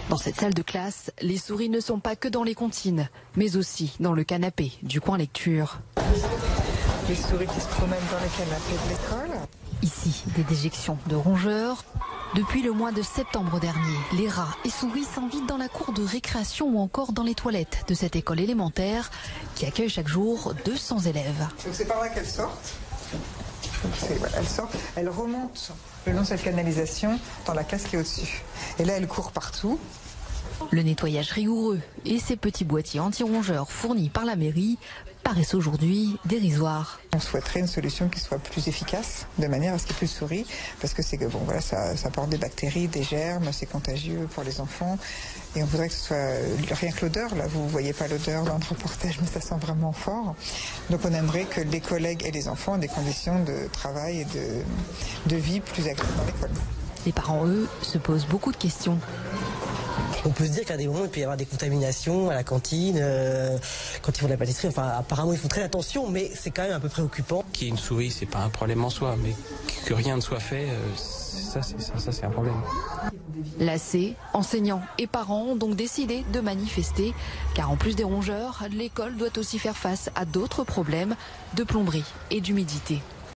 Dans cette salle de classe, les souris ne sont pas que dans les comptines, mais aussi dans le canapé du coin lecture. Les souris qui se promènent dans les canapés de l'école. Ici, des déjections de rongeurs. Depuis le mois de septembre dernier, les rats et souris s'invitent dans la cour de récréation ou encore dans les toilettes de cette école élémentaire qui accueille chaque jour 200 élèves. Donc c'est par là qu'elles sortent. Elles sortent, elles remontent le long de cette canalisation dans la classe qui est au-dessus. Et là, elles courent partout. Le nettoyage rigoureux et ces petits boîtiers anti-rongeurs fournis par la mairie paraissent aujourd'hui dérisoires. On souhaiterait une solution qui soit plus efficace, de manière à ce qu'il n'y ait plus de souris, parce que c'est que bon, voilà, ça apporte des bactéries, des germes, c'est contagieux pour les enfants. Et on voudrait que ce soit rien que l'odeur. Là, vous ne voyez pas l'odeur dans le reportage, mais ça sent vraiment fort. Donc on aimerait que les collègues et les enfants aient des conditions de travail et de vie plus agréables dans l'école. Les parents, eux, se posent beaucoup de questions. On peut se dire qu'à des moments, il peut y avoir des contaminations à la cantine, quand ils font de la pâtisserie. Enfin, apparemment, ils font très attention, mais c'est quand même un peu préoccupant. Qu'il y ait une souris, c'est pas un problème en soi, mais que rien ne soit fait, ça c'est un problème. Lassés, enseignants et parents ont donc décidé de manifester, car en plus des rongeurs, l'école doit aussi faire face à d'autres problèmes de plomberie et d'humidité.